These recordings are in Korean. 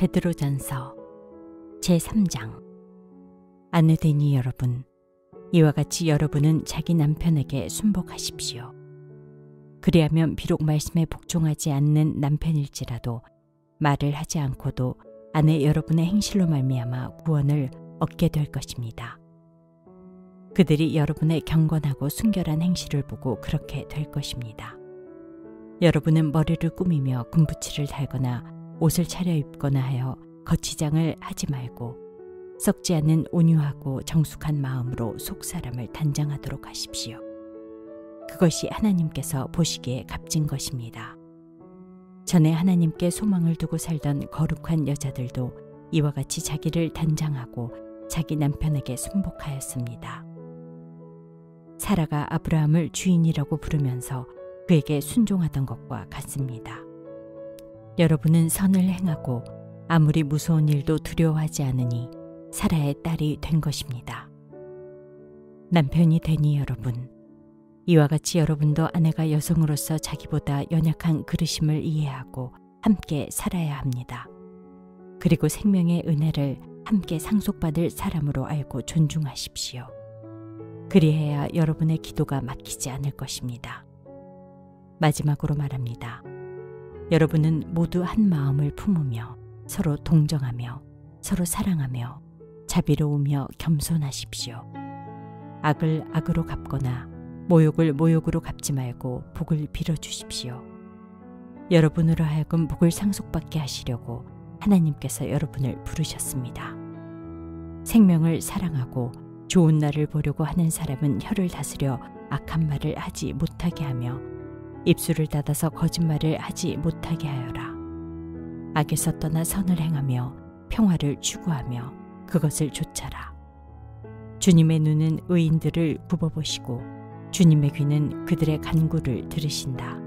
베드로전서 제3장. 아내되니 여러분, 이와 같이 여러분은 자기 남편에게 순복하십시오. 그리하면 비록 말씀에 복종하지 않는 남편일지라도 말을 하지 않고도 아내 여러분의 행실로 말미암아 구원을 얻게 될 것입니다. 그들이 여러분의 경건하고 순결한 행실을 보고 그렇게 될 것입니다. 여러분은 머리를 꾸미며 금붙이를 달거나 옷을 차려입거나 하여 거치장을 하지 말고 썩지 않는 온유하고 정숙한 마음으로 속사람을 단장하도록 하십시오. 그것이 하나님께서 보시기에 값진 것입니다. 전에 하나님께 소망을 두고 살던 거룩한 여자들도 이와 같이 자기를 단장하고 자기 남편에게 순복하였습니다. 사라가 아브라함을 주인이라고 부르면서 그에게 순종하던 것과 같습니다. 여러분은 선을 행하고 아무리 무서운 일도 두려워하지 않으니 사라의 딸이 된 것입니다. 남편이 되니 여러분, 이와 같이 여러분도 아내가 여성으로서 자기보다 연약한 그릇임을 이해하고 함께 살아야 합니다. 그리고 생명의 은혜를 함께 상속받을 사람으로 알고 존중하십시오. 그리해야 여러분의 기도가 막히지 않을 것입니다. 마지막으로 말합니다. 여러분은 모두 한 마음을 품으며 서로 동정하며 서로 사랑하며 자비로우며 겸손하십시오. 악을 악으로 갚거나 모욕을 모욕으로 갚지 말고 복을 빌어주십시오. 여러분으로 하여금 복을 상속받게 하시려고 하나님께서 여러분을 부르셨습니다. 생명을 사랑하고 좋은 날을 보려고 하는 사람은 혀를 다스려 악한 말을 하지 못하게 하며 입술을 닫아서 거짓말을 하지 못하게 하여라. 악에서 떠나 선을 행하며 평화를 추구하며 그것을 좇아라. 주님의 눈은 의인들을 굽어보시고 주님의 귀는 그들의 간구를 들으신다.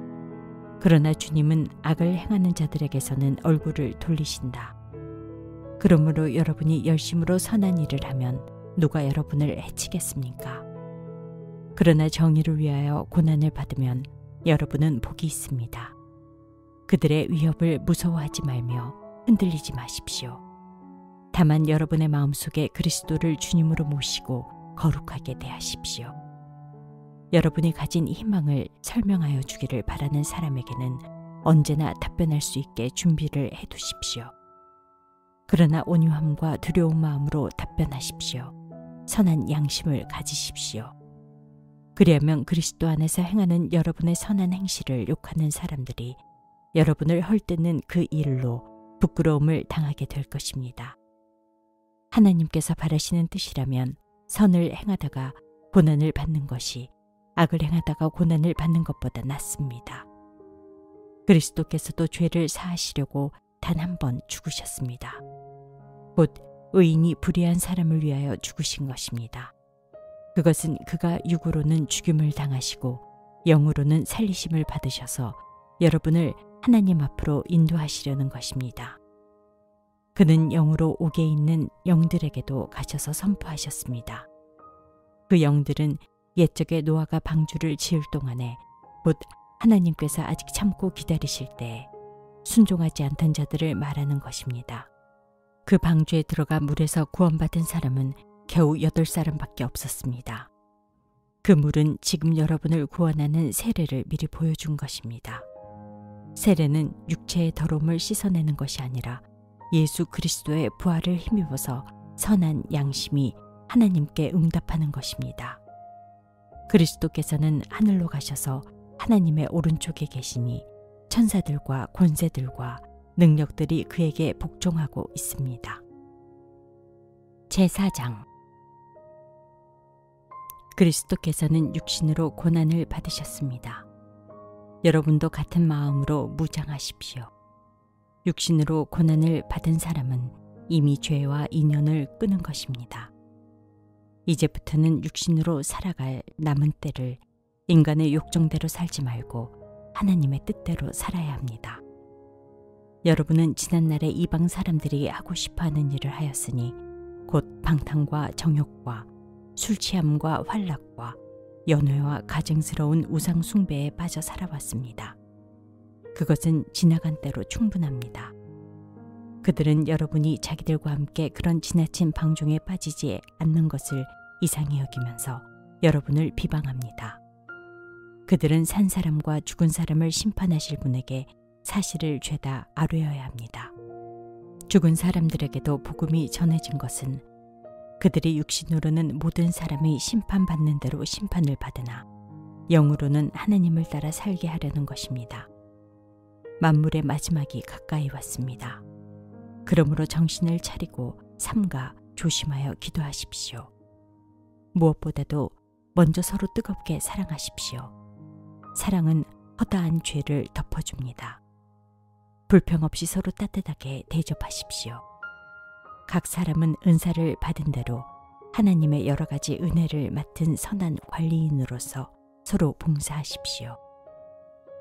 그러나 주님은 악을 행하는 자들에게서는 얼굴을 돌리신다. 그러므로 여러분이 열심으로 선한 일을 하면 누가 여러분을 해치겠습니까? 그러나 정의를 위하여 고난을 받으면 여러분은 복이 있습니다. 그들의 위협을 무서워하지 말며 흔들리지 마십시오. 다만 여러분의 마음속에 그리스도를 주님으로 모시고 거룩하게 대하십시오. 여러분이 가진 희망을 설명하여 주기를 바라는 사람에게는 언제나 답변할 수 있게 준비를 해두십시오. 그러나 온유함과 두려운 마음으로 답변하십시오. 선한 양심을 가지십시오. 그리하면 그리스도 안에서 행하는 여러분의 선한 행실을 욕하는 사람들이 여러분을 헐뜯는 그 일로 부끄러움을 당하게 될 것입니다. 하나님께서 바라시는 뜻이라면 선을 행하다가 고난을 받는 것이 악을 행하다가 고난을 받는 것보다 낫습니다. 그리스도께서도 죄를 사하시려고 단 한 번 죽으셨습니다. 곧 의인이 불의한 사람을 위하여 죽으신 것입니다. 그것은 그가 육으로는 죽임을 당하시고 영으로는 살리심을 받으셔서 여러분을 하나님 앞으로 인도하시려는 것입니다. 그는 영으로 옥에 있는 영들에게도 가셔서 선포하셨습니다. 그 영들은 옛적에 노아가 방주를 지을 동안에 곧 하나님께서 아직 참고 기다리실 때에 순종하지 않던 자들을 말하는 것입니다. 그 방주에 들어가 물에서 구원받은 사람은 겨우 8사람밖에 없었습니다. 그 물은 지금 여러분을 구원하는 세례를 미리 보여준 것입니다. 세례는 육체의 더러움을 씻어내는 것이 아니라 예수 그리스도의 부활을 힘입어서 선한 양심이 하나님께 응답하는 것입니다. 그리스도께서는 하늘로 가셔서 하나님의 오른쪽에 계시니 천사들과 권세들과 능력들이 그에게 복종하고 있습니다. 제4장. 그리스도께서는 육신으로 고난을 받으셨습니다. 여러분도 같은 마음으로 무장하십시오. 육신으로 고난을 받은 사람은 이미 죄와 인연을 끊은 것입니다. 이제부터는 육신으로 살아갈 남은 때를 인간의 욕정대로 살지 말고 하나님의 뜻대로 살아야 합니다. 여러분은 지난날에 이방 사람들이 하고 싶어하는 일을 하였으니 곧 방탕과 정욕과 술 취함과 환락과 연회와 가증스러운 우상 숭배에 빠져 살아왔습니다. 그것은 지나간 때로 충분합니다. 그들은 여러분이 자기들과 함께 그런 지나친 방종에 빠지지 않는 것을 이상히 여기면서 여러분을 비방합니다. 그들은 산 사람과 죽은 사람을 심판하실 분에게 사실을 죄다 아뢰어야 합니다. 죽은 사람들에게도 복음이 전해진 것은 그들이 육신으로는 모든 사람이 심판받는 대로 심판을 받으나 영으로는 하나님을 따라 살게 하려는 것입니다. 만물의 마지막이 가까이 왔습니다. 그러므로 정신을 차리고 삼가 조심하여 기도하십시오. 무엇보다도 먼저 서로 뜨겁게 사랑하십시오. 사랑은 허다한 죄를 덮어줍니다. 불평 없이 서로 따뜻하게 대접하십시오. 각 사람은 은사를 받은 대로 하나님의 여러 가지 은혜를 맡은 선한 관리인으로서 서로 봉사하십시오.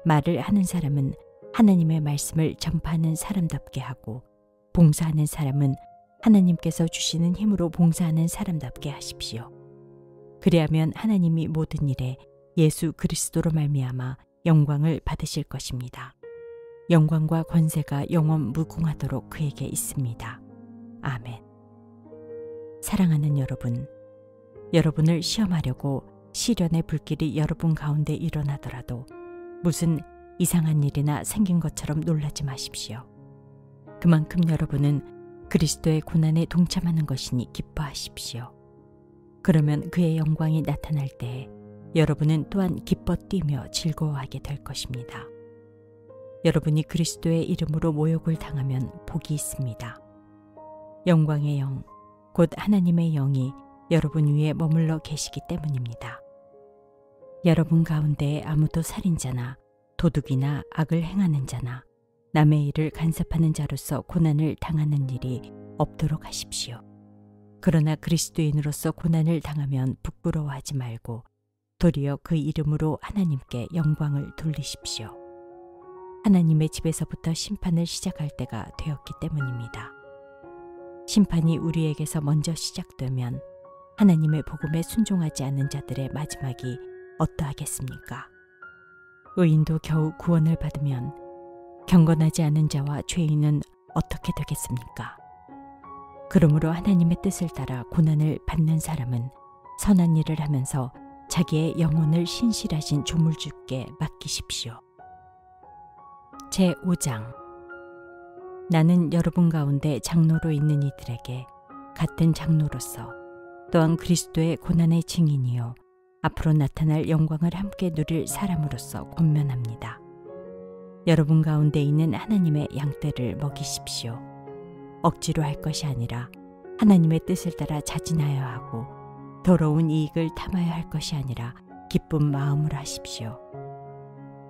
말을 하는 사람은 하나님의 말씀을 전파하는 사람답게 하고 봉사하는 사람은 하나님께서 주시는 힘으로 봉사하는 사람답게 하십시오. 그리하면 하나님이 모든 일에 예수 그리스도로 말미암아 영광을 받으실 것입니다. 영광과 권세가 영원 무궁하도록 그에게 있습니다. 아멘. 사랑하는 여러분, 여러분을 시험하려고 시련의 불길이 여러분 가운데 일어나더라도 무슨 이상한 일이나 생긴 것처럼 놀라지 마십시오. 그만큼 여러분은 그리스도의 고난에 동참하는 것이니 기뻐하십시오. 그러면 그의 영광이 나타날 때에 여러분은 또한 기뻐 뛰며 즐거워하게 될 것입니다. 여러분이 그리스도의 이름으로 모욕을 당하면 복이 있습니다. 영광의 영, 곧 하나님의 영이 여러분 위에 머물러 계시기 때문입니다. 여러분 가운데 아무도 살인자나 도둑이나 악을 행하는 자나 남의 일을 간섭하는 자로서 고난을 당하는 일이 없도록 하십시오. 그러나 그리스도인으로서 고난을 당하면 부끄러워하지 말고 도리어 그 이름으로 하나님께 영광을 돌리십시오. 하나님의 집에서부터 심판을 시작할 때가 되었기 때문입니다. 심판이 우리에게서 먼저 시작되면 하나님의 복음에 순종하지 않는 자들의 마지막이 어떠하겠습니까? 의인도 겨우 구원을 받으면 경건하지 않은 자와 죄인은 어떻게 되겠습니까? 그러므로 하나님의 뜻을 따라 고난을 받는 사람은 선한 일을 하면서 자기의 영혼을 신실하신 조물주께 맡기십시오. 제5장. 나는 여러분 가운데 장로로 있는 이들에게 같은 장로로서 또한 그리스도의 고난의 증인이요 앞으로 나타날 영광을 함께 누릴 사람으로서 권면합니다. 여러분 가운데 있는 하나님의 양떼를 먹이십시오. 억지로 할 것이 아니라 하나님의 뜻을 따라 자진하여 하고 더러운 이익을 탐하여 할 것이 아니라 기쁜 마음으로 하십시오.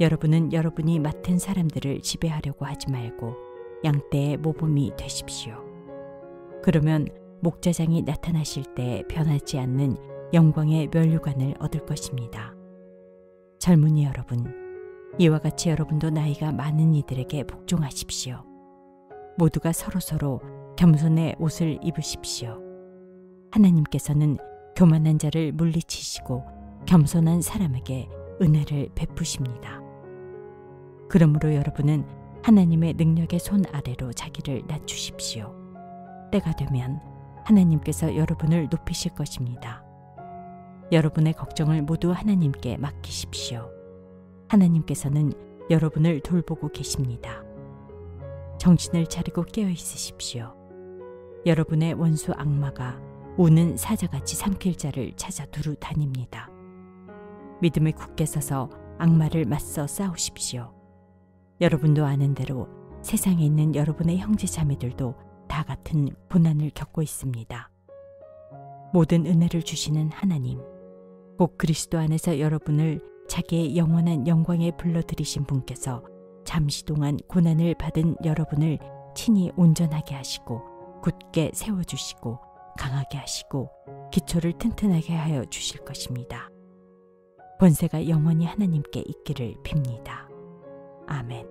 여러분은 여러분이 맡은 사람들을 지배하려고 하지 말고 양떼의 모범이 되십시오. 그러면 목자장이 나타나실 때 변하지 않는 영광의 면류관을 얻을 것입니다. 젊은이 여러분, 이와 같이 여러분도 나이가 많은 이들에게 복종하십시오. 모두가 서로서로 겸손의 옷을 입으십시오. 하나님께서는 교만한 자를 물리치시고 겸손한 사람에게 은혜를 베푸십니다. 그러므로 여러분은 하나님의 능력의 손 아래로 자기를 낮추십시오. 때가 되면 하나님께서 여러분을 높이실 것입니다. 여러분의 걱정을 모두 하나님께 맡기십시오. 하나님께서는 여러분을 돌보고 계십니다. 정신을 차리고 깨어 있으십시오. 여러분의 원수 악마가 우는 사자같이 삼킬 자를 찾아 두루 다닙니다. 믿음을 굳게 서서 악마를 맞서 싸우십시오. 여러분도 아는 대로 세상에 있는 여러분의 형제 자매들도 다 같은 고난을 겪고 있습니다. 모든 은혜를 주시는 하나님, 곧 그리스도 안에서 여러분을 자기의 영원한 영광에 불러들이신 분께서 잠시 동안 고난을 받은 여러분을 친히 온전하게 하시고 굳게 세워주시고 강하게 하시고 기초를 튼튼하게 하여 주실 것입니다. 권세가 영원히 하나님께 있기를 빕니다. 아멘.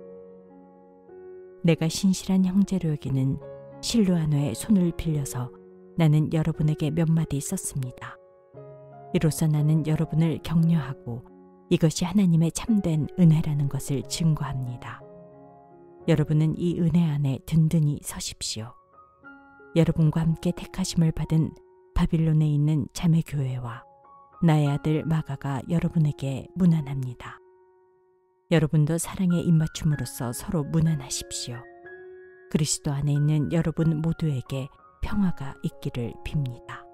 내가 신실한 형제로 여기는 실루아노의 손을 빌려서 나는 여러분에게 몇 마디 썼습니다. 이로써 나는 여러분을 격려하고 이것이 하나님의 참된 은혜라는 것을 증거합니다. 여러분은 이 은혜 안에 든든히 서십시오. 여러분과 함께 택하심을 받은 바빌론에 있는 자매교회와 나의 아들 마가가 여러분에게 문안합니다. 여러분도 사랑의 입맞춤으로써 서로 문안하십시오. 그리스도 안에 있는 여러분 모두에게 평화가 있기를 빕니다.